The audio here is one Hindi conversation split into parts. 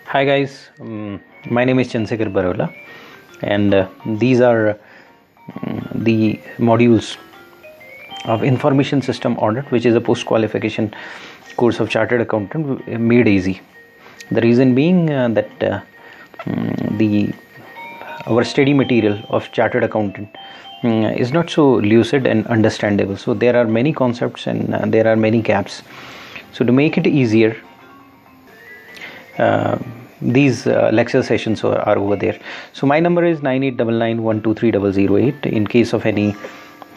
Hi guys, my name is Chandrasekhar Barola, and these are the modules of Information System Audit, which is a post-qualification course of Chartered Accountant made easy. The reason being that our study material of Chartered Accountant is not so lucid and understandable. So there are many concepts and there are many gaps. So to make it easier, these lecture sessions are over there. So my number is 9899123008. In case of any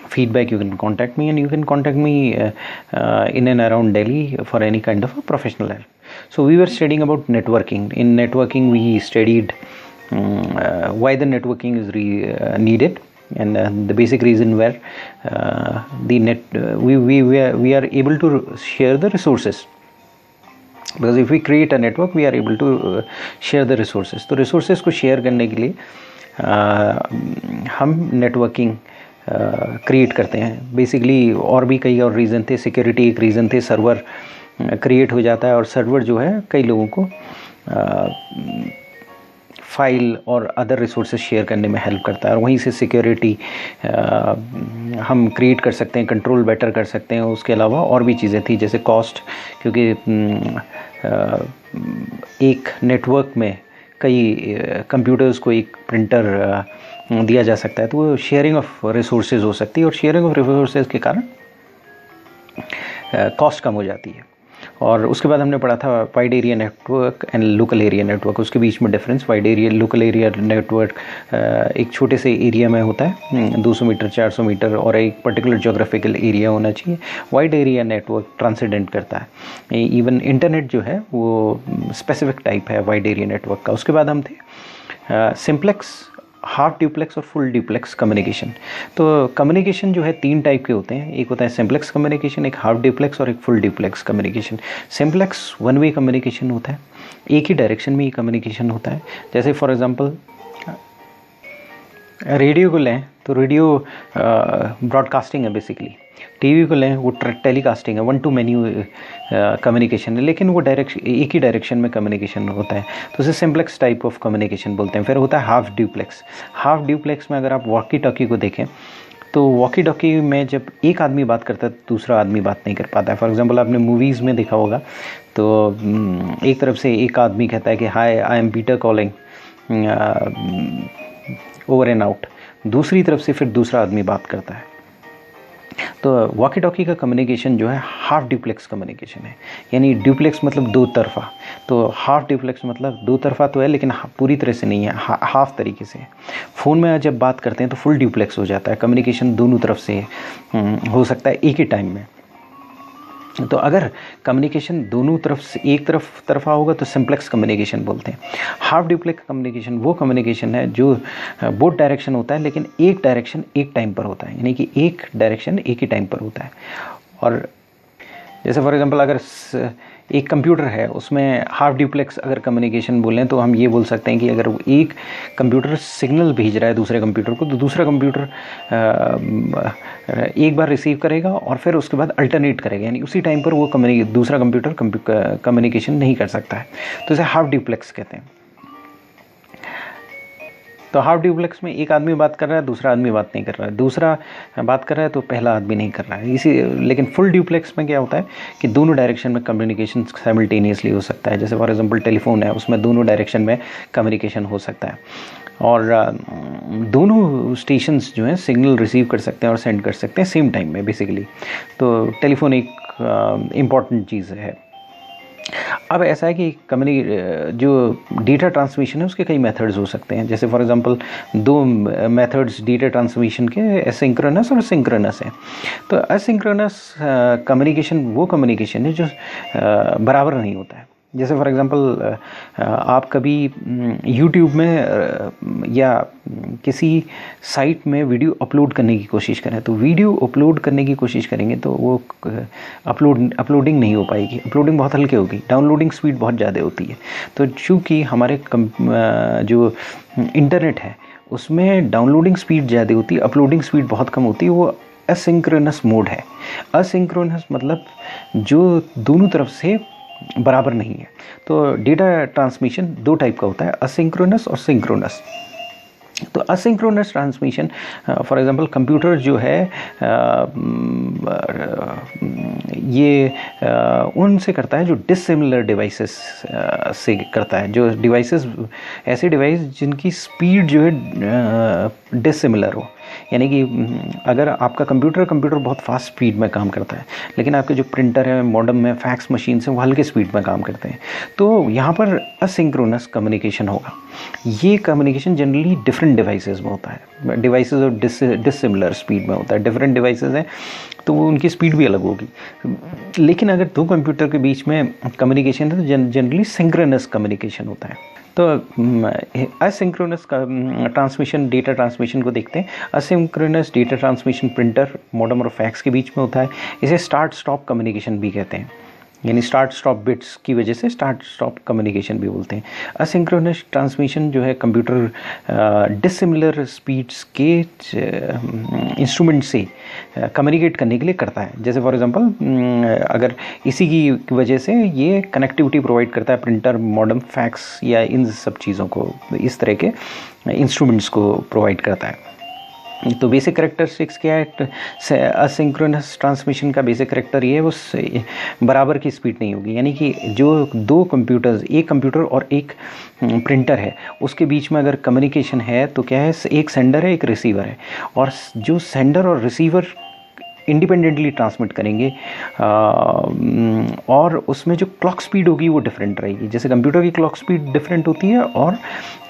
feedback, you can contact me, and you can contact me in and around Delhi for any kind of a professional help. So we were studying about networking. In networking, we studied why the networking is needed, and the basic reason where we are able to share the resources. Because if we create a network, we are able to share the resources. तो resources को share करने के लिए हम networking create करते हैं. Basically और भी कई और reason थे. Security एक reason थे. Server create हो जाता है, और server जो है कई लोगों को फाइल और अदर रिसोर्सेज शेयर करने में हेल्प करता है, और वहीं से सिक्योरिटी हम क्रिएट कर सकते हैं, कंट्रोल बेटर कर सकते हैं. उसके अलावा और भी चीज़ें थी, जैसे कॉस्ट, क्योंकि एक नेटवर्क में कई कंप्यूटर्स को एक प्रिंटर दिया जा सकता है, तो वो शेयरिंग ऑफ रिसोर्सेज हो सकती है, और शेयरिंग ऑफ रिसोर्सेज के कारण कॉस्ट कम हो जाती है. और उसके बाद हमने पढ़ा था wide area network and local area network. उसके बीच में difference. Wide area local area network एक छोटे से एरिया में होता है, 200 मीटर 400 मीटर, और एक पर्टिकुलर जोग्राफिकल एरिया होना चाहिए. वाइड एरिया नेटवर्क ट्रांसेंडेंट करता है. इवन इंटरनेट जो है वो स्पेसिफिक टाइप है वाइड एरिया नेटवर्क का. उसके बाद हम थे सिंप्लेक्स, हाफ ड्यूप्लेक्स और फुल ड्यूप्लेक्स कम्युनिकेशन. तो कम्युनिकेशन जो है 3 टाइप के होते हैं. एक होता है सिंप्लेक्स कम्युनिकेशन, एक हाफ ड्यूप्लेक्स और एक full duplex communication. Simplex one way communication होता है, एक ही डायरेक्शन में ही कम्युनिकेशन होता है. जैसे फॉर एग्जांपल रेडियो को लें तो रेडियो ब्रॉडकास्टिंग है बेसिकली. टीवी को लें वो टेलीकास्टिंग है, 1 to many कम्युनिकेशन है, लेकिन वो एक ही डायरेक्शन में कम्युनिकेशन होता है. तो उसे सिंप्लेक्स टाइप ऑफ कम्युनिकेशन बोलते हैं. फिर होता है हाफ ड्यूप्लेक्स. हाफ ड्यूप्लेक्स में अगर आप वॉकी टॉकी को देखें तो वॉकी टॉकी में जब एक आदमी बात करता है तो दूसरा आदमी बात नहीं कर पाता है. फॉर एग्जांपल आपने मूवीज़ में देखा होगा, तो एक तरफ से एक आदमी कहता है कि hi I am Peter calling over and out, दूसरी तरफ से फिर दूसरा आदमी बात करता है. तो वॉकी टॉकी का कम्युनिकेशन जो है हाफ ड्यूप्लेक्स कम्युनिकेशन है. यानी ड्यूप्लेक्स मतलब दो तरफा, तो हाफ ड्यूप्लेक्स मतलब दो तरफा तो है लेकिन पूरी तरह से नहीं है, हाफ तरीके से. फ़ोन में जब बात करते हैं तो फुल ड्यूप्लेक्स हो जाता है. कम्युनिकेशन दोनों तरफ से हो सकता है एक ही टाइम में. तो अगर कम्युनिकेशन दोनों तरफ से एक तरफा होगा तो सिंप्लेक्स कम्युनिकेशन बोलते हैं. हाफ ड्यूप्लेक्स कम्युनिकेशन वो कम्युनिकेशन है जो बोथ डायरेक्शन होता है, लेकिन एक डायरेक्शन एक टाइम पर होता है. यानी कि एक डायरेक्शन एक ही टाइम पर होता है. और जैसे फॉर एग्जांपल अगर एक कंप्यूटर है, उसमें हाफ ड्यूप्लेक्स अगर कम्युनिकेशन बोलें तो हम ये बोल सकते हैं कि अगर एक कंप्यूटर सिग्नल भेज रहा है दूसरे कंप्यूटर को, तो दूसरा कंप्यूटर एक बार रिसीव करेगा और फिर उसके बाद अल्टरनेट करेगा. यानी उसी टाइम पर वो दूसरा कंप्यूटर कम्युनिकेशन नहीं कर सकता है. तो इसे हाफ ड्यूप्लेक्स कहते हैं. तो हाफ ड्यूप्लेक्स में एक आदमी बात कर रहा है, दूसरा आदमी बात नहीं कर रहा है, दूसरा बात कर रहा है तो पहला आदमी नहीं कर रहा है. लेकिन फुल ड्यूप्लेक्स में क्या होता है कि दोनों डायरेक्शन में कम्युनिकेशन साइमल्टेनियसली हो सकता है. जैसे फॉर एग्जांपल टेलीफोन है, उसमें दोनों डायरेक्शन में कम्युनिकेशन हो सकता है, और दोनों स्टेशंस जो हैं सिग्नल रिसीव कर सकते हैं और सेंड कर सकते हैं सेम टाइम में बेसिकली. तो टेलीफोन एक इम्पॉर्टेंट चीज़ है. अब ऐसा है कि जो डेटा ट्रांसमिशन है उसके कई मेथड्स हो सकते हैं. जैसे for example 2 methods data transmission के एसिंक्रोनस और सिंक्रोनस है. तो एसिंक्रोनस कम्युनिकेशन वो कम्युनिकेशन है जो बराबर नहीं होता है. जैसे फॉर एग्जांपल आप कभी YouTube में या किसी साइट में वीडियो अपलोड करने की कोशिश करें, तो वीडियो अपलोड करने की कोशिश करेंगे तो वो अपलोडिंग नहीं हो पाएगी. अपलोडिंग बहुत हल्की होगी, डाउनलोडिंग स्पीड बहुत ज़्यादा होती है. तो चूँकि हमारे जो इंटरनेट है उसमें डाउनलोडिंग स्पीड ज़्यादा होती है, अपलोडिंग स्पीड बहुत कम होती है. वो असिंक्रोनस मोड है. असिंक्रोनस मतलब जो दोनों तरफ से बराबर नहीं है। तो डेटा ट्रांसमिशन दो टाइप का होता है, असिंक्रोनस और सिंक्रोनस। तो asynchronous transmission for example computer जो है ये उनसे करता है जो डिसिमिलर डिवाइसेस से करता है, जो डिवाइसेस ऐसे डिवाइस जिनकी स्पीड जो है डिसिमिलर हो। यानी कि अगर आपका कंप्यूटर बहुत फास्ट स्पीड में काम करता है, लेकिन आपके जो प्रिंटर है, मॉडेम है, फैक्स मशीन से वो हल्के स्पीड में काम करते हैं, तो यहाँ पर असिंक्रोनस कम्युनिकेशन होगा। ये कम्युनिकेशन जनरली डिफरेंट डिवाइसेस में होता है, डिवाइसेस और डिसिमिलर स्पीड में होता है। डिफरेंट डिवाइसेस हैं तो उनकी स्पीड भी अलग होगी। लेकिन अगर दो कंप्यूटर के बीच में कम्युनिकेशन है तो जनरली सिंक्रोनस कम्युनिकेशन होता है। तो असिंक्रोनस ट्रांसमिशन, डेटा ट्रांसमिशन को देखते हैं। Asynchronous data transmission printer, modem और फैक्स के बीच में होता है। इसे स्टार्ट स्टॉप कम्युनिकेशन भी कहते हैं, यानी स्टार्ट स्टॉप बिट्स की वजह से स्टार्ट स्टॉप कम्युनिकेशन भी बोलते हैं। असिंक्रोनस ट्रांसमिशन जो है कंप्यूटर डिसिमिलर स्पीड्स के इंस्ट्रूमेंट से कम्युनिकेट करने के लिए करता है। जैसे फॉर एग्जांपल अगर इसी की वजह से ये कनेक्टिविटी प्रोवाइड करता है प्रिंटर, मॉडेम, फैक्स या इन सब चीज़ों को, इस तरह के इंस्ट्रूमेंट्स को प्रोवाइड करता है। तो बेसिक कैरेक्टरिस्टिक्स क्या है असिंक्रोनस ट्रांसमिशन का? बेसिक कैरेक्टर ये है वो बराबर की स्पीड नहीं होगी। यानी कि जो दो कंप्यूटर्स, एक कंप्यूटर और एक प्रिंटर है, उसके बीच में अगर कम्युनिकेशन है तो क्या है, एक सेंडर है, एक रिसीवर है, और जो सेंडर और रिसीवर इंडिपेंडेंटली ट्रांसमिट करेंगे और उसमें जो क्लॉक स्पीड होगी वो डिफरेंट रहेगी। जैसे कंप्यूटर की क्लॉक स्पीड डिफरेंट होती है और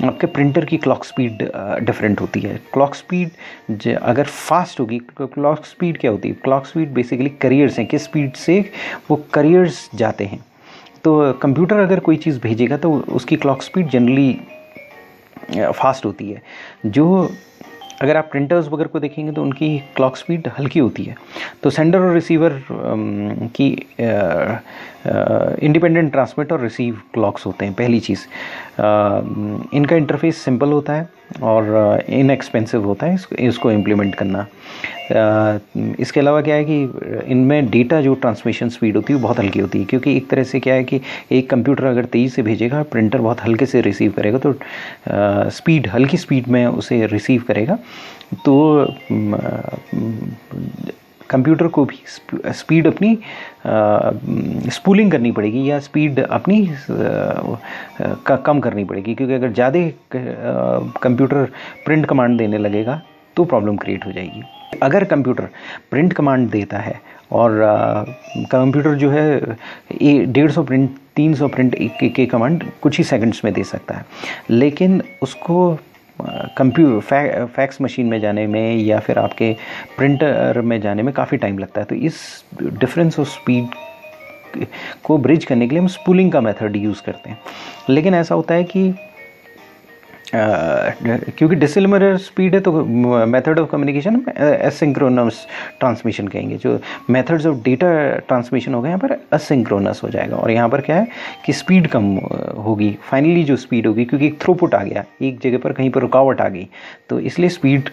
आपके प्रिंटर की क्लॉक स्पीड डिफरेंट होती है। क्लॉक स्पीड अगर फास्ट होगी, क्लॉक स्पीड क्या होती है? क्लॉक स्पीड बेसिकली करियर्स हैं, किस स्पीड से वो करियर्स जाते हैं। तो कंप्यूटर अगर कोई चीज़ भेजेगा तो उसकी क्लॉक स्पीड जनरली फास्ट होती है। जो अगर आप प्रिंटर्स वगैरह को देखेंगे तो उनकी क्लॉक स्पीड हल्की होती है। तो सेंडर और रिसीवर की इंडिपेंडेंट ट्रांसमिट और रिसीव क्लॉक्स होते हैं। पहली चीज़, इनका इंटरफेस सिंपल होता है और इनएक्सपेंसिव होता है इसको इम्प्लीमेंट करना। इसके अलावा क्या है कि इनमें डेटा जो ट्रांसमिशन स्पीड होती है वो बहुत हल्की होती है, क्योंकि एक तरह से क्या है कि एक कंप्यूटर अगर तेज़ी से भेजेगा, प्रिंटर बहुत हल्के से रिसीव करेगा, तो स्पीड, हल्की स्पीड में उसे रिसीव करेगा। तो कंप्यूटर को भी स्पीड अपनी स्पूलिंग करनी पड़ेगी या स्पीड अपनी कम करनी पड़ेगी, क्योंकि अगर ज़्यादा कंप्यूटर प्रिंट कमांड देने लगेगा तो प्रॉब्लम क्रिएट हो जाएगी। अगर कंप्यूटर प्रिंट कमांड देता है और कंप्यूटर जो है 150 प्रिंट, 300 प्रिंट के कमांड कुछ ही सेकंड्स में दे सकता है, लेकिन उसको फैक्स मशीन में जाने में या फिर आपके प्रिंटर में जाने में काफ़ी टाइम लगता है। तो इस डिफरेंस ऑफ स्पीड को ब्रिज करने के लिए हम स्पूलिंग का मेथड यूज़ करते हैं। लेकिन ऐसा होता है कि क्योंकि डिसिमिलर स्पीड है तो method of communication asynchronous transmission कहेंगे। जो मेथड्स ऑफ डेटा ट्रांसमिशन हो गए यहाँ पर एसिंक्रोनस हो जाएगा, और यहाँ पर क्या है कि स्पीड कम होगी। फाइनली जो स्पीड होगी, क्योंकि एक थ्रूपुट आ गया, एक जगह पर कहीं पर रुकावट आ गई, तो इसलिए स्पीड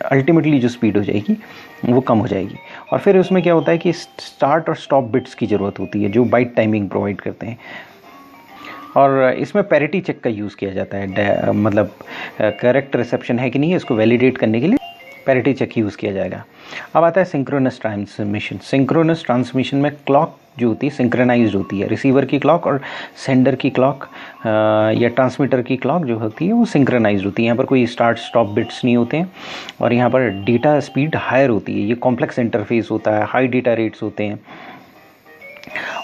अल्टीमेटली जो स्पीड हो जाएगी वो कम हो जाएगी। और फिर उसमें क्या होता है कि स्टार्ट और स्टॉप बिट्स की ज़रूरत होती है जो बाइट टाइमिंग प्रोवाइड करते हैं, और इसमें पैरिटी चेक का यूज़ किया जाता है। मतलब करेक्ट रिसेप्शन है कि नहीं है, इसको वैलिडेट करने के लिए पैरिटी चेक यूज़ किया जाएगा। अब आता है सिंक्रोनस ट्रांसमिशन। सिंक्रोनस ट्रांसमिशन में क्लॉक जो होती है सिंक्रोनाइज्ड होती है। रिसीवर की क्लॉक और सेंडर की क्लॉक या ट्रांसमीटर की क्लॉक जो होती है वो सिंक्रोनाइज्ड होती है। यहाँ पर कोई स्टार्ट स्टॉप बिट्स नहीं होते हैं, और यहाँ पर डेटा स्पीड हायर होती है। ये कॉम्प्लेक्स इंटरफेस होता है, हाई डेटा रेट्स होते हैं,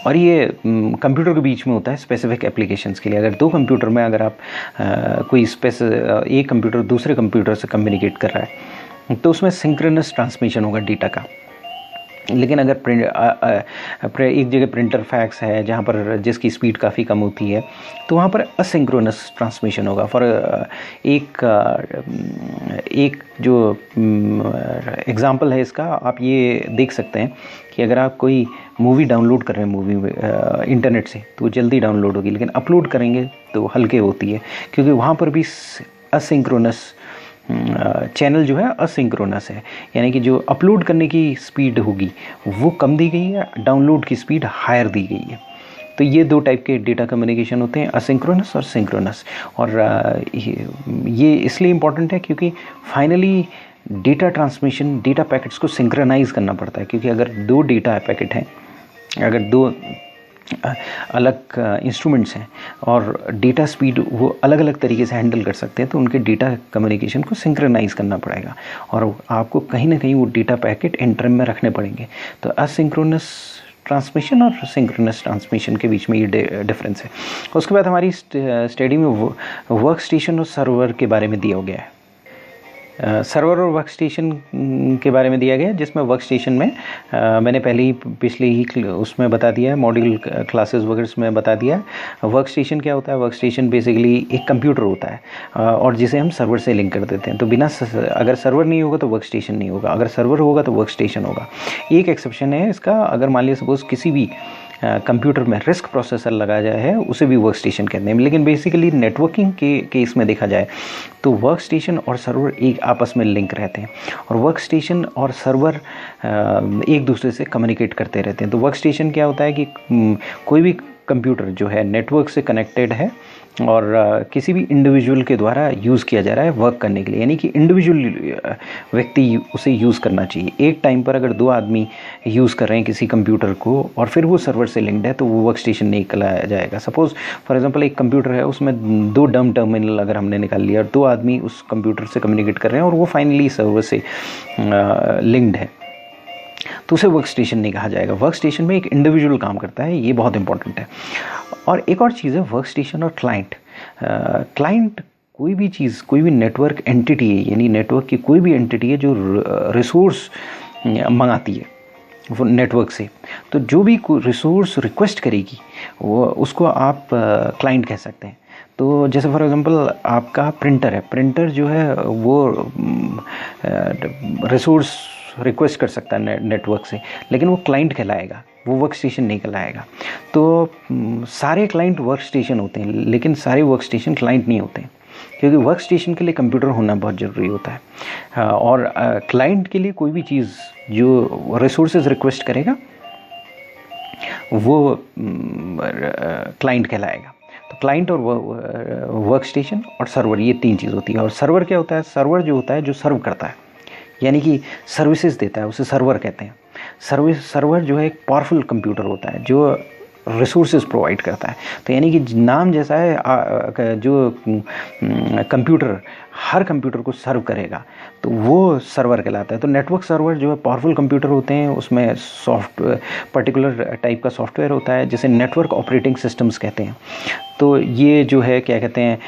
और ये कंप्यूटर के बीच में होता है स्पेसिफिक एप्लीकेशंस के लिए। अगर दो कंप्यूटर में अगर आप कोई एक कंप्यूटर दूसरे कंप्यूटर से कम्युनिकेट कर रहा है तो उसमें सिंक्रोनस ट्रांसमिशन होगा डेटा का। लेकिन अगर एक जगह प्रिंटर फैक्स है जहाँ पर जिसकी स्पीड काफ़ी कम होती है तो वहाँ पर असिंक्रोनस ट्रांसमिशन होगा। फॉर एक जो एग्ज़ाम्पल है इसका, आप ये देख सकते हैं कि अगर आप कोई मूवी डाउनलोड कर रहे हैं मूवी इंटरनेट से तो जल्दी डाउनलोड होगी, लेकिन अपलोड करेंगे तो हल्के होती है, क्योंकि वहाँ पर भी असिंक्रोनस चैनल जो है असिंक्रोनस है। यानी कि जो अपलोड करने की स्पीड होगी वो कम दी गई है, डाउनलोड की स्पीड हायर दी गई है। तो ये दो टाइप के डेटा कम्युनिकेशन होते हैं, असिंक्रोनस और सिंक्रोनस। और ये इसलिए इम्पॉर्टेंट है क्योंकि finally data transmission, data packets को सिंक्रोनाइज़ करना पड़ता है, क्योंकि अगर दो डेटा पैकेट हैं, अगर दो अलग इंस्ट्रूमेंट्स हैं और डेटा स्पीड वो अलग अलग तरीके से हैंडल कर सकते हैं, तो उनके डेटा कम्युनिकेशन को सिंक्रोनाइज़ करना पड़ेगा और आपको कहीं ना कहीं वो डेटा पैकेट इंटरम में रखने पड़ेंगे। तो असिंक्रोनस ट्रांसमिशन और सिंक्रोनस ट्रांसमिशन के बीच में ये डिफरेंस है। उसके बाद हमारी स्टडी में वर्क स्टेशन और सर्वर के बारे में दिया गया है। सर्वर और वर्क स्टेशन के बारे में दिया गया, जिसमें वर्क स्टेशन में मैंने पहले ही पिछले ही उसमें बता दिया है, मॉड्यूल क्लासेस वगैरह में बता दिया है। वर्क स्टेशन क्या होता है? वर्क स्टेशन बेसिकली एक कंप्यूटर होता है और जिसे हम सर्वर से लिंक कर देते हैं। तो बिना अगर सर्वर नहीं होगा तो वर्क स्टेशन नहीं होगा, अगर सर्वर होगा तो वर्क स्टेशन होगा। एक एक्सेप्शन है इसका, अगर मान लिया सपोज किसी भी कंप्यूटर में रिस्क प्रोसेसर लगा जाए है, उसे भी वर्क स्टेशन कहते हैं। लेकिन बेसिकली नेटवर्किंग के केस में देखा जाए तो वर्क स्टेशन और सर्वर एक आपस में लिंक रहते हैं और वर्क स्टेशन और सर्वर एक दूसरे से कम्युनिकेट करते रहते हैं। तो वर्क स्टेशन क्या होता है कि कोई भी कंप्यूटर जो है नेटवर्क से कनेक्टेड है और किसी भी इंडिविजुअल के द्वारा यूज़ किया जा रहा है वर्क करने के लिए, यानी कि इंडिविजुअल व्यक्ति उसे यूज़ करना चाहिए। एक टाइम पर अगर दो आदमी यूज़ कर रहे हैं किसी कंप्यूटर को और फिर वो सर्वर से लिंक्ड है, तो वो वर्क स्टेशन नहीं कहलाया जाएगा। सपोज़ फॉर एग्जांपल एक कंप्यूटर है, उसमें दो डम टर्मिनल अगर हमने निकाल लिया और दो आदमी उस कंप्यूटर से कम्युनिकेट कर रहे हैं और वो फाइनली सर्वर से लिंक्ड है, तो उसे वर्क स्टेशन नहीं कहा जाएगा। वर्क स्टेशन में एक इंडिविजुअल काम करता है, ये बहुत इंपॉर्टेंट है। और एक और चीज़ है वर्क स्टेशन और क्लाइंट। क्लाइंट कोई भी चीज़, कोई भी नेटवर्क एंटिटी है, यानी नेटवर्क की कोई भी एंटिटी है जो रिसोर्स मंगाती है वो नेटवर्क से, तो जो भी रिसोर्स रिक्वेस्ट करेगी वो उसको आप क्लाइंट कह सकते हैं। तो जैसे फॉर एग्जांपल आपका प्रिंटर है, प्रिंटर जो है वो रिसोर्स रिक्वेस्ट कर सकता है नेटवर्क से, लेकिन वो क्लाइंट कहलाएगा, वो वर्क स्टेशन नहीं कहलाएगा। तो सारे क्लाइंट वर्क स्टेशन होते हैं, लेकिन सारे वर्क स्टेशन क्लाइंट नहीं होते हैं, क्योंकि वर्क स्टेशन के लिए कंप्यूटर होना बहुत ज़रूरी होता है और क्लाइंट के लिए कोई भी चीज़ जो रिसोर्सेज रिक्वेस्ट करेगा वो क्लाइंट कहलाएगा। तो क्लाइंट और वर्क स्टेशन और सर्वर, ये तीन चीज़ होती है। और सर्वर क्या होता है? सर्वर जो होता है जो सर्व करता है, यानी कि सर्विसेज देता है, उसे सर्वर कहते हैं। सर्वर जो है एक पावरफुल कंप्यूटर होता है जो रिसोर्सेज प्रोवाइड करता है। तो यानी कि नाम जैसा है, जो कंप्यूटर हर कंप्यूटर को सर्व करेगा तो वो सर्वर कहलाता है। तो नेटवर्क सर्वर जो है पावरफुल कंप्यूटर होते हैं, उसमें पर्टिकुलर टाइप का सॉफ्टवेयर होता है जिसे नेटवर्क ऑपरेटिंग सिस्टम्स कहते हैं। तो ये जो है क्या कहते हैं,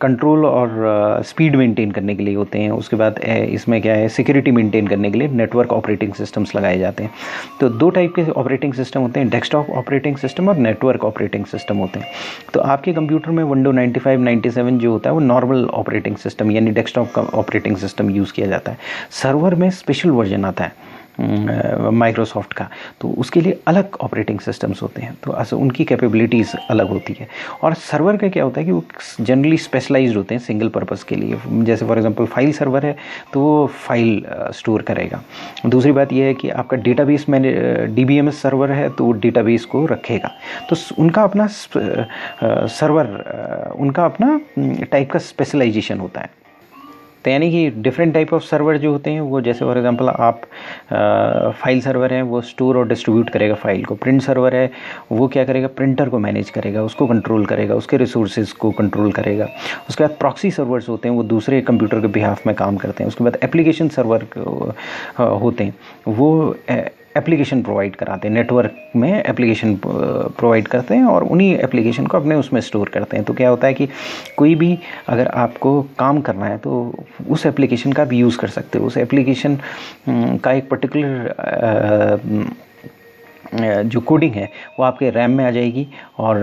कंट्रोल और स्पीड मेंटेन करने के लिए होते हैं। उसके बाद इसमें क्या है, सिक्योरिटी मेंटेन करने के लिए नेटवर्क ऑपरेटिंग सिस्टम्स लगाए जाते हैं। तो दो टाइप के ऑपरेटिंग सिस्टम होते हैं, डेस्कटॉप ऑपरेटिंग सिस्टम और नेटवर्क ऑपरेटिंग सिस्टम होते हैं। तो आपके कंप्यूटर में विंडो 95, 97 जो होता है वो नॉर्मल ऑपरेटिंग सिस्टम यानी डेस्कटॉप का ऑपरेटिंग सिस्टम यूज़ किया जाता है। सर्वर में स्पेशल वर्जन आता है माइक्रोसॉफ्ट का, तो उसके लिए अलग ऑपरेटिंग सिस्टम्स होते हैं, तो उनकी कैपेबिलिटीज़ अलग होती है। और सर्वर का क्या होता है कि वो जनरली स्पेशलाइज्ड होते हैं सिंगल पर्पस के लिए। जैसे फॉर एग्जांपल फाइल सर्वर है तो वो फाइल स्टोर करेगा। दूसरी बात यह है कि आपका डेटाबेस में DBMS सर्वर है तो वो डेटाबेस को रखेगा। तो उनका अपना सर्वर, उनका अपना टाइप का स्पेशलाइजेशन होता है। तो यानी कि डिफरेंट टाइप ऑफ सर्वर जो होते हैं वो, जैसे फॉर एग्जांपल आप फाइल सर्वर है वो स्टोर और डिस्ट्रीब्यूट करेगा फाइल को। प्रिंट सर्वर है वो क्या करेगा, प्रिंटर को मैनेज करेगा, उसको कंट्रोल करेगा, उसके रिसोर्सेज को कंट्रोल करेगा। उसके बाद प्रॉक्सी सर्वर्स होते हैं वो दूसरे कंप्यूटर के बिहाफ में काम करते हैं। उसके बाद एप्लीकेशन सर्वर होते हैं वो एप्लीकेशन प्रोवाइड कराते हैं, नेटवर्क में एप्लीकेशन प्रोवाइड करते हैं और उन्हीं एप्लीकेशन को अपने उसमें स्टोर करते हैं। तो क्या होता है कि कोई भी अगर आपको काम करना है तो उस एप्लीकेशन का भी यूज़ कर सकते हो। उस एप्लीकेशन का एक पर्टिकुलर जो कोडिंग है वो आपके रैम में आ जाएगी और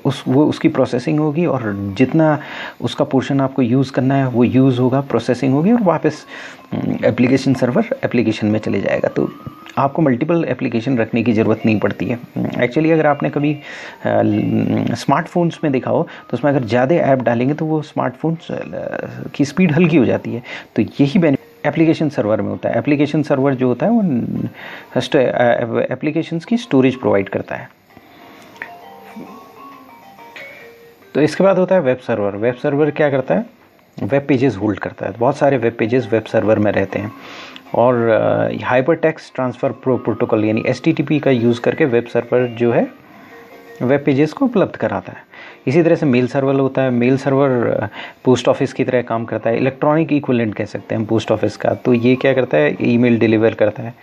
उसकी प्रोसेसिंग होगी और जितना उसका पोर्शन आपको यूज़ करना है वो यूज़ होगा, प्रोसेसिंग होगी और वापस एप्लीकेशन सर्वर एप्लीकेशन में चले जाएगा। तो आपको मल्टीपल एप्लीकेशन रखने की ज़रूरत नहीं पड़ती है। एक्चुअली अगर आपने कभी स्मार्टफोन्स में देखा हो तो उसमें अगर ज़्यादा ऐप डालेंगे तो वो स्मार्टफोन्स की स्पीड हल्की हो जाती है। तो यही बेनिफिट एप्लीकेशन सर्वर में होता है। एप्लीकेशन सर्वर जो होता है वो एप्लीकेशंस की स्टोरेज प्रोवाइड करता है। तो इसके बाद होता है वेब सर्वर। वेब सर्वर क्या करता है, वेब पेजेस होल्ड करता है। बहुत सारे वेब पेजेस वेब सर्वर में रहते हैं और हाइपर टेक्स्ट ट्रांसफ़र प्रोटोकॉल यानी HTTP का यूज़ करके वेब सर्वर जो है वेब पेजेस को उपलब्ध कराता है। इसी तरह से मेल सर्वर होता है। मेल सर्वर पोस्ट ऑफिस की तरह काम करता है, इलेक्ट्रॉनिक इक्विवेलेंट कह सकते हैं हम पोस्ट ऑफिस का। तो ये क्या करता है, ईमेल डिलीवर करता है।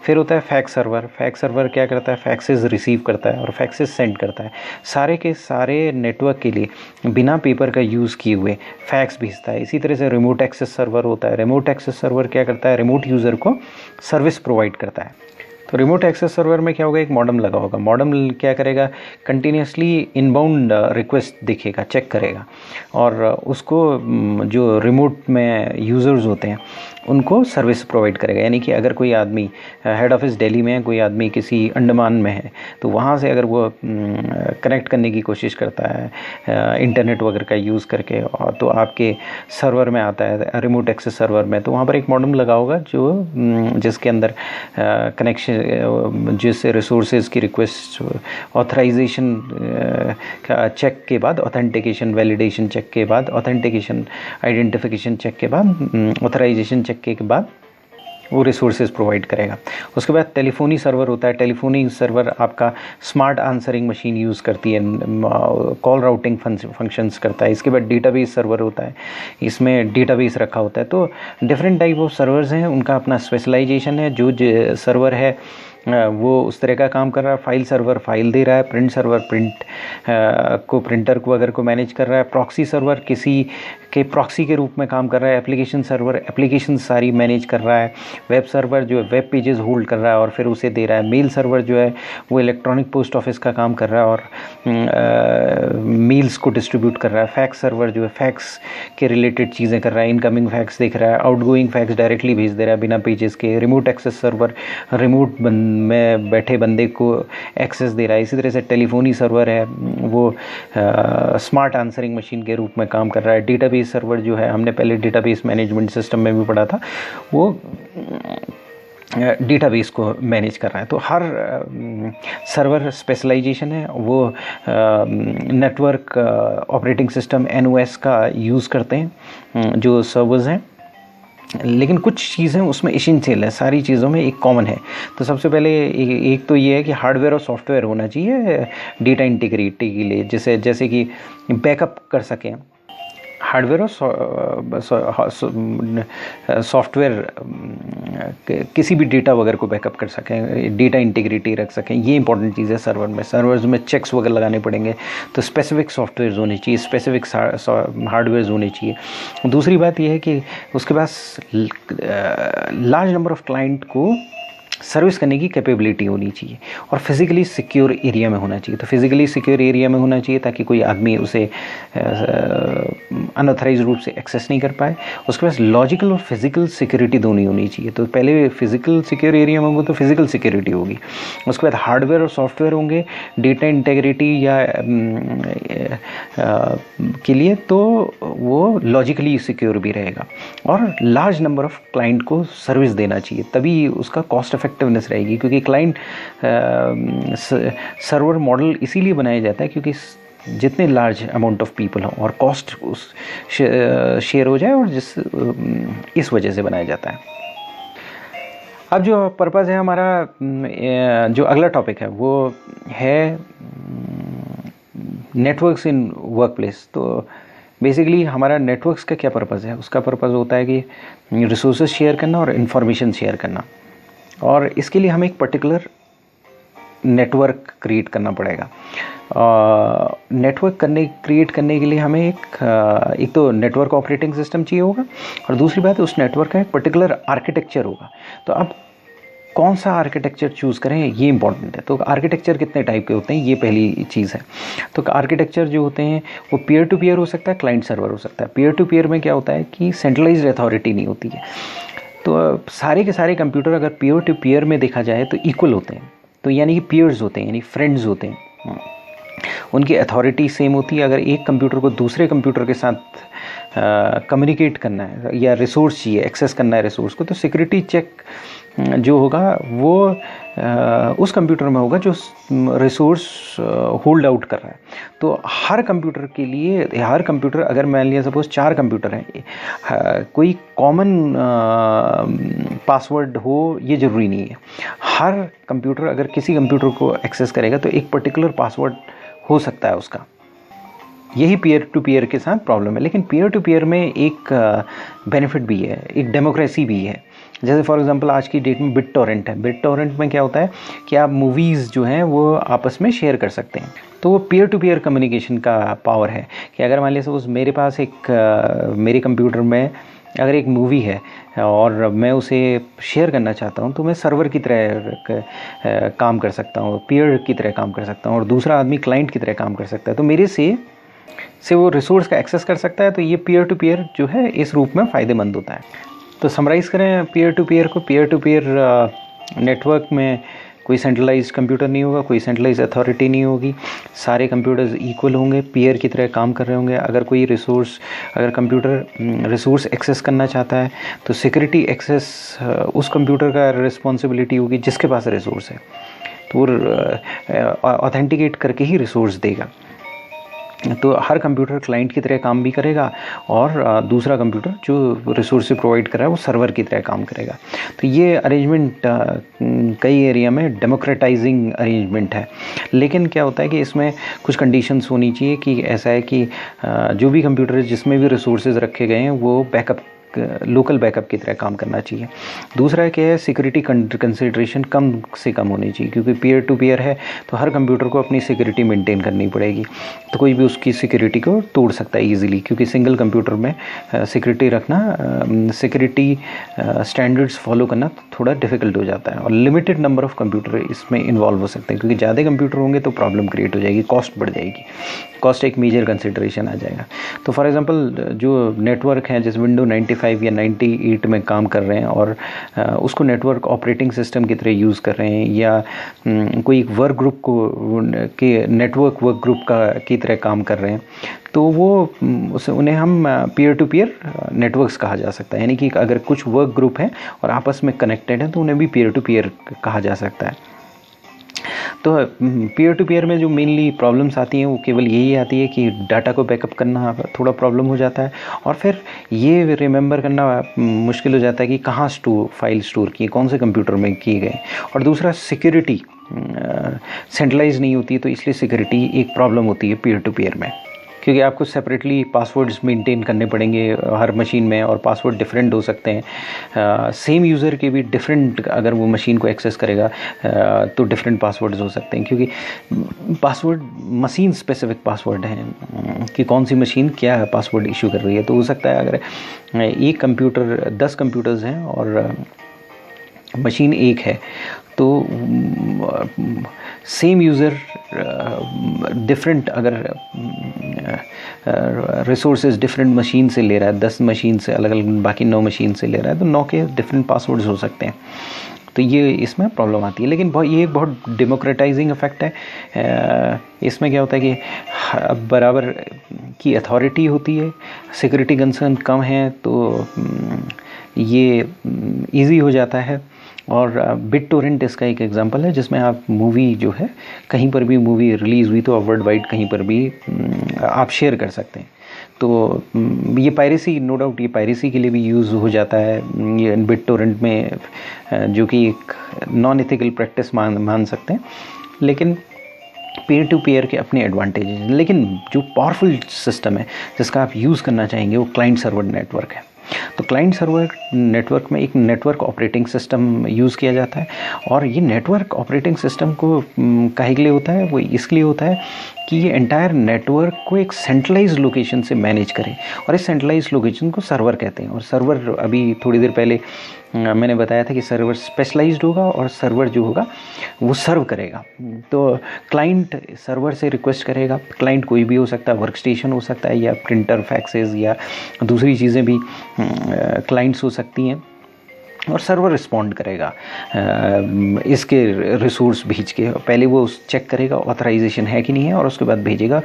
फिर होता है फैक्स सर्वर। फैक्स सर्वर क्या करता है, फैक्सेस रिसीव करता है और फैक्सेस सेंड करता है। सारे के सारे नेटवर्क के लिए बिना पेपर का यूज़ किए हुए फैक्स भेजता है। इसी तरह से रिमोट एक्सेस सर्वर होता है। रिमोट एक्सेस सर्वर क्या करता है, रिमोट यूज़र को सर्विस प्रोवाइड करता है। तो रिमोट एक्सेस सर्वर में क्या होगा, एक मॉडेम लगा होगा। मॉडेम क्या करेगा, कंटिन्यूसली इनबाउंड रिक्वेस्ट देखेगा, चेक करेगा और उसको जो रिमोट में यूज़र्स होते हैं उनको सर्विस प्रोवाइड करेगा। यानी कि अगर कोई आदमी हेड ऑफिस दिल्ली में है, कोई आदमी किसी अंडमान में है, तो वहाँ से अगर वो कनेक्ट करने की कोशिश करता है इंटरनेट वगैरह का यूज़ करके, और तो आपके सर्वर में आता है रिमोट एक्सेस सर्वर में, तो वहाँ पर एक मॉडेम लगा होगा जो जिसके अंदर कनेक्शन जिससे रिसोर्सेज की रिक्वेस्ट ऑथराइजेशन का चेक के बाद, ऑथेंटिकेशन वैलिडेशन चेक के बाद, ऑथेंटिकेशन आइडेंटिफिकेशन चेक के बाद, ऑथराइजेशन चेक के बाद वो रिसोर्सेज प्रोवाइड करेगा। उसके बाद टेलीफोनी सर्वर होता है। टेलीफोनी सर्वर आपका स्मार्ट आंसरिंग मशीन यूज़ करती है, कॉल राउटिंग फंक्शंस करता है। इसके बाद डेटाबेस सर्वर होता है, इसमें डेटाबेस रखा होता है। तो डिफरेंट टाइप ऑफ सर्वर्स हैं, उनका अपना स्पेशलाइजेशन है। जो सर्वर है वो उस तरह का काम कर रहा है। फाइल सर्वर फाइल दे रहा है, प्रिंट सर्वर प्रिंट को प्रिंटर को अगर को मैनेज कर रहा है, प्रॉक्सी सर्वर किसी के प्रॉक्सी के रूप में काम कर रहा है, एप्लीकेशन सर्वर एप्लीकेशन सारी मैनेज कर रहा है, वेब सर्वर जो है वेब पेजेस होल्ड कर रहा है और फिर उसे दे रहा है, मेल सर्वर जो है वो इलेक्ट्रॉनिक पोस्ट ऑफिस का काम कर रहा है और मेल्स को डिस्ट्रीब्यूट कर रहा है, फैक्स सर्वर जो है फैक्स के रिलेटेड चीज़ें कर रहा है, इनकमिंग फैक्स देख रहा है, आउटगोइंग फैक्स डायरेक्टली भेज दे रहा है बिना पेजेस के, रिमोट एक्सेस सर्वर रिमोट में बैठे बंदे को एक्सेस दे रहा है। इसी तरह से टेलीफोनी सर्वर है वो स्मार्ट आंसरिंग मशीन के रूप में काम कर रहा है। डेटाबेस सर्वर जो है हमने पहले डेटाबेस मैनेजमेंट सिस्टम में भी पढ़ा था, वो डेटाबेस को मैनेज कर रहा है। तो हर सर्वर स्पेशलाइजेशन है, वो नेटवर्क ऑपरेटिंग सिस्टम NOS का यूज़ करते हैं जो सर्वर्स हैं, लेकिन कुछ चीज़ें उसमें एसेंशियल है, सारी चीज़ों में एक कॉमन है। तो सबसे पहले एक तो ये है कि हार्डवेयर और सॉफ्टवेयर होना चाहिए डेटा इंटीग्रिटी के लिए, जैसे कि बैकअप कर सकें। हार्डवेयर और सॉफ्टवेयर किसी भी डेटा वगैरह को बैकअप कर सकें, डेटा इंटीग्रिटी रख सकें, ये इंपॉर्टेंट चीज़ है सर्वर में। सर्वर्स में चेक्स वगैरह लगाने पड़ेंगे, तो स्पेसिफिक सॉफ्टवेयर होने चाहिए, स्पेसिफिक हार्डवेयर होने चाहिए। दूसरी बात यह है कि उसके पास लार्ज नंबर ऑफ क्लाइंट को सर्विस करने की कैपेबिलिटी होनी चाहिए और फिज़िकली सिक्योर एरिया में होना चाहिए। तो फिज़िकली सिक्योर एरिया में होना चाहिए ताकि कोई आदमी उसे अनऑथराइज रूप से एक्सेस नहीं कर पाए। उसके पास लॉजिकल और फिज़िकल सिक्योरिटी दोनों होनी चाहिए। तो पहले फिज़िकल सिक्योर एरिया में होगा तो फिज़िकल सिक्योरिटी होगी, उसके बाद हार्डवेयर और सॉफ्टवेयर होंगे डेटा इंटेग्रिटी या के लिए, तो वो लॉजिकली सिक्योर भी रहेगा और लार्ज नंबर ऑफ क्लाइंट को सर्विस देना चाहिए, तभी उसका कॉस्ट इफेक्टिवनेस रहेगी। क्योंकि क्लाइंट सर्वर मॉडल इसीलिए बनाया जाता है क्योंकि जितने लार्ज अमाउंट ऑफ पीपल हो और कॉस्ट उस शेयर हो जाए, और इस वजह से बनाया जाता है। अब जो पर्पज़ है हमारा, जो अगला टॉपिक है वो है नेटवर्क्स इन वर्क प्लेस। तो बेसिकली हमारा नेटवर्क्स का क्या पर्पज़ है, उसका पर्पज़ होता है कि रिसोर्सेज शेयर करना और इन्फॉर्मेशन शेयर करना, और इसके लिए हमें एक पर्टिकुलर नेटवर्क क्रिएट करना पड़ेगा। नेटवर्क क्रिएट करने के लिए हमें एक तो नेटवर्क ऑपरेटिंग सिस्टम चाहिए होगा, और दूसरी बात उस नेटवर्क का एक पर्टिकुलर आर्किटेक्चर होगा। तो अब कौन सा आर्किटेक्चर चूज़ करें ये इंपॉर्टेंट है। तो आर्किटेक्चर कितने टाइप के होते हैं, ये पहली चीज़ है। तो आर्किटेक्चर जो होते हैं वो पीयर टू पीयर हो सकता है, क्लाइंट सर्वर हो सकता है। पीयर टू पीयर में क्या होता है कि सेंट्रलाइज्ड अथॉरिटी नहीं होती है। तो सारे के सारे कंप्यूटर अगर पीयर टू पीयर में देखा जाए तो इक्वल होते हैं, तो यानी कि पीयर्स होते हैं, यानी फ्रेंड्स होते हैं, उनकी अथॉरिटी सेम होती है। अगर एक कंप्यूटर को दूसरे कंप्यूटर के साथ कम्युनिकेट करना है या रिसोर्स चाहिए, एक्सेस करना है रिसोर्स को, तो सिक्योरिटी चेक जो होगा वो उस कंप्यूटर में होगा जो रिसोर्स होल्ड आउट कर रहा है। तो हर कंप्यूटर के लिए, हर कंप्यूटर, अगर मान लिया सपोज 4 कंप्यूटर हैं, कोई कॉमन पासवर्ड हो ये ज़रूरी नहीं है। हर कंप्यूटर अगर किसी कंप्यूटर को एक्सेस करेगा तो एक पर्टिकुलर पासवर्ड हो सकता है उसका। यही पीयर टू पीयर के साथ प्रॉब्लम है। लेकिन पीयर टू पीयर में एक बेनिफिट भी है, एक डेमोक्रेसी भी है। जैसे फॉर एग्जांपल आज की डेट में बिट टॉरेंट है। बिट टॉरेंट में क्या होता है कि आप मूवीज़ जो हैं वो आपस में शेयर कर सकते हैं। तो वो पीयर टू पीयर कम्युनिकेशन का पावर है कि अगर मान लीजिए सपोज मेरे पास मेरे कंप्यूटर में अगर एक मूवी है और मैं उसे शेयर करना चाहता हूँ, तो मैं सर्वर की तरह काम कर सकता हूँ, पीयर की तरह काम कर सकता हूँ, और दूसरा आदमी क्लाइंट की तरह काम कर सकता है। तो मेरे से वो रिसोर्स का एक्सेस कर सकता है। तो ये पीयर टू पीयर जो है इस रूप में फ़ायदेमंद होता है। तो समराइज़ करें पीयर टू पीयर को, पीयर टू पीयर नेटवर्क में कोई सेंट्रलाइज्ड कंप्यूटर नहीं होगा, कोई सेंट्रलाइज्ड अथॉरिटी नहीं होगी, सारे कंप्यूटर्स इक्वल होंगे, पीयर की तरह काम कर रहे होंगे। अगर कंप्यूटर रिसोर्स एक्सेस करना चाहता है तो सिक्योरिटी एक्सेस उस कंप्यूटर का रिस्पॉन्सिबिलिटी होगी जिसके पास रिसोर्स है, तो वो ऑथेंटिकेट करके ही रिसोर्स देगा। तो हर कंप्यूटर क्लाइंट की तरह काम भी करेगा और दूसरा कंप्यूटर जो रिसोर्स प्रोवाइड कर रहा है वो सर्वर की तरह काम करेगा। तो ये अरेंजमेंट कई एरिया में डेमोक्रेटाइजिंग अरेंजमेंट है। लेकिन क्या होता है कि इसमें कुछ कंडीशंस होनी चाहिए कि ऐसा है कि जो भी कंप्यूटर जिसमें भी रिसोर्सेज रखे गए हैं वो लोकल बैकअप की तरह काम करना चाहिए। दूसरा क्या है, सिक्योरिटी कंसिडरेशन कम से कम होनी चाहिए, क्योंकि पीयर टू पीयर है तो हर कंप्यूटर को अपनी सिक्योरिटी मेंटेन करनी पड़ेगी। तो कोई भी उसकी सिक्योरिटी को तोड़ सकता है ईजिली, क्योंकि सिंगल कंप्यूटर में सिक्योरिटी रखना, सिक्योरिटी स्टैंडर्ड्स फॉलो करना थोड़ा डिफिकल्ट हो जाता है। और लिमिटेड नंबर ऑफ कंप्यूटर इसमें इन्वॉल्व हो सकते हैं, क्योंकि ज़्यादा कंप्यूटर होंगे तो प्रॉब्लम क्रिएट हो जाएगी, कॉस्ट बढ़ जाएगी, कॉस्ट एक मेजर कंसिडरेशन आ जाएगा। तो फॉर एग्जांपल जो नेटवर्क हैं जैसे विंडो 95 या 98 में काम कर रहे हैं और उसको नेटवर्क ऑपरेटिंग सिस्टम की तरह यूज़ कर रहे हैं, या कोई एक वर्क ग्रुप के नेटवर्क वर्क ग्रुप की तरह काम कर रहे हैं, तो उन्हें हम पीयर टू पीयर नेटवर्क्स कहा जा सकता है। यानी कि अगर कुछ वर्क ग्रुप हैं और आपस में कनेक्टेड हैं तो उन्हें भी पीयर टू पीयर कहा जा सकता है। तो पीयर टू पीयर में जो मेनली प्रॉब्लम्स आती हैं वो केवल यही आती है कि डाटा को बैकअप करना थोड़ा प्रॉब्लम हो जाता है, और फिर ये रिमेंबर करना मुश्किल हो जाता है कि कहाँ फाइल स्टोर की, कौन से कंप्यूटर में किए गए। और दूसरा सिक्योरिटी सेंट्रलाइज नहीं होती है, तो इसलिए सिक्योरिटी एक प्रॉब्लम होती है पीयर टू पीयर में, क्योंकि आपको सेपरेटली पासवर्ड्स मेंटेन करने पड़ेंगे हर मशीन में, और पासवर्ड डिफरेंट हो सकते हैं। सेम यूज़र के भी डिफरेंट, अगर वो मशीन को एक्सेस करेगा तो डिफरेंट पासवर्ड्स हो सकते हैं, क्योंकि पासवर्ड मशीन स्पेसिफिक पासवर्ड हैं कि कौन सी मशीन क्या पासवर्ड इशू कर रही है। तो हो सकता है अगर एक कंप्यूटर 10 कंप्यूटर्स हैं और मशीन एक है, तो सेम यूज़र डिफरेंट अगर रिसोर्सेज डिफरेंट मशीन से ले रहा है, 10 मशीन से अलग अलग बाकी 9 मशीन से ले रहा है, तो 9 के डिफरेंट पासवर्ड्स हो सकते हैं। तो ये इसमें प्रॉब्लम आती है। लेकिन ये एक बहुत डेमोक्रेटाइजिंग इफेक्ट है। इसमें क्या होता है कि बराबर की अथॉरिटी होती है, सिक्योरिटी कंसर्न कम है, तो ये इजी हो जाता है। और बिट टोरेंट इसका एक एग्जांपल है, जिसमें आप मूवी जो है कहीं पर भी मूवी रिलीज़ हुई तो वर्ल्ड वाइड कहीं पर भी आप शेयर कर सकते हैं। तो ये पायरेसी, नो डाउट ये पायरेसी के लिए भी यूज़ हो जाता है ये बिट टोरेंट में, जो कि एक नॉन एथिकल प्रैक्टिस मान सकते हैं। लेकिन पीयर टू पीयर के अपने एडवांटेज हैं। लेकिन जो पावरफुल सिस्टम है जिसका आप यूज़ करना चाहेंगे वो क्लाइंट सर्वर नेटवर्क है। तो क्लाइंट सर्वर नेटवर्क में एक नेटवर्क ऑपरेटिंग सिस्टम यूज़ किया जाता है, और ये नेटवर्क ऑपरेटिंग सिस्टम को काहे के लिए होता है, वो इसलिए होता है कि ये एंटायर नेटवर्क को एक सेंट्रलाइज्ड लोकेशन से मैनेज करे, और इस सेंट्रलाइज्ड लोकेशन को सर्वर कहते हैं। और सर्वर, अभी थोड़ी देर पहले मैंने बताया था कि सर्वर स्पेशलाइज्ड होगा और सर्वर जो होगा वो सर्व करेगा। तो क्लाइंट सर्वर से रिक्वेस्ट करेगा, क्लाइंट कोई भी हो सकता है, वर्क स्टेशन हो सकता है, या प्रिंटर, फैक्सेस या दूसरी चीज़ें भी क्लाइंट्स हो सकती हैं, और सर्वर रिस्पॉन्ड करेगा इसके रिसोर्स भेज के। पहले वो चेक करेगा ऑथराइजेशन है कि नहीं है, और उसके बाद भेजेगा।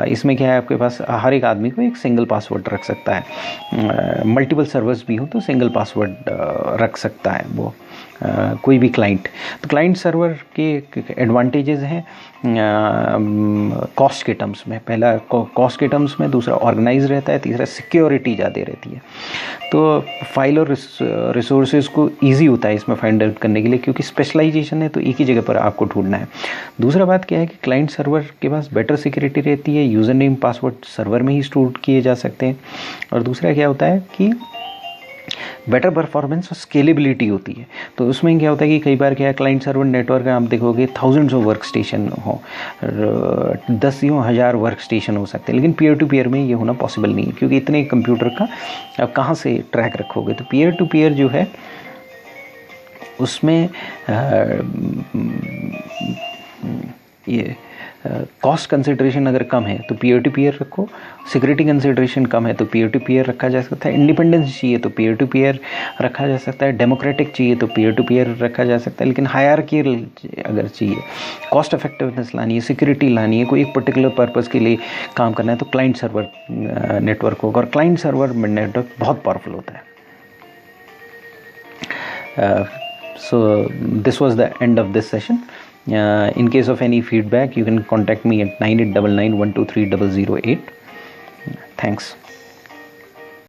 इसमें क्या है, आपके पास हर एक आदमी को एक सिंगल पासवर्ड रख सकता है, मल्टीपल सर्वर्स भी हो तो सिंगल पासवर्ड रख सकता है वो। कोई भी क्लाइंट। तो क्लाइंट सर्वर के एडवांटेजेस हैं कॉस्ट के टर्म्स में, पहला कॉस्ट के टर्म्स में, दूसरा ऑर्गेनाइज रहता है, तीसरा सिक्योरिटी ज़्यादा रहती है। तो फाइल और रिसोर्सेज को ईजी होता है इसमें फाइंड आउट करने के लिए, क्योंकि स्पेशलाइजेशन है तो एक ही जगह पर आपको ढूंढना है। दूसरा बात क्या है कि क्लाइंट सर्वर के पास बेटर सिक्योरिटी रहती है, यूज़र नेम पासवर्ड सर्वर में ही स्टोर किए जा सकते हैं। और दूसरा क्या होता है कि बेटर परफॉर्मेंस और स्केलेबिलिटी होती है। तो उसमें क्या होता है कि कई बार क्या है, क्लाइंट सर्वर नेटवर्क में आप देखोगे थाउजेंड्स ऑफ वर्क स्टेशन हो, 10,000 वर्क स्टेशन हो सकते हैं, लेकिन पीयर टू पीयर में ये होना पॉसिबल नहीं है, क्योंकि इतने कंप्यूटर का आप कहाँ से ट्रैक रखोगे। तो पीयर टू पीयर जो है उसमें ये कॉस्ट कंसिडरेशन अगर कम है तो पीयर टू पीयर रखो, सिक्योरिटी कंसिडरेशन कम है तो पीयर टू पीयर रखा जा सकता है, इंडिपेंडेंस चाहिए तो पीयर टू पीयर रखा जा सकता है, डेमोक्रेटिक चाहिए तो पीयर टू पीयर रखा जा सकता है। लेकिन हायरार्की अगर चाहिए, कॉस्ट इफेक्टिवनेस लानी है, सिक्योरिटी लानी है, कोई एक पर्टिकुलर पर्पज़ के लिए काम करना है, तो क्लाइंट सर्वर नेटवर्क होगा। और क्लाइंट सर्वर नेटवर्क बहुत पावरफुल होता है। So this was the end of this session. In case of any feedback, you can contact me at 9899 123 008. Thanks.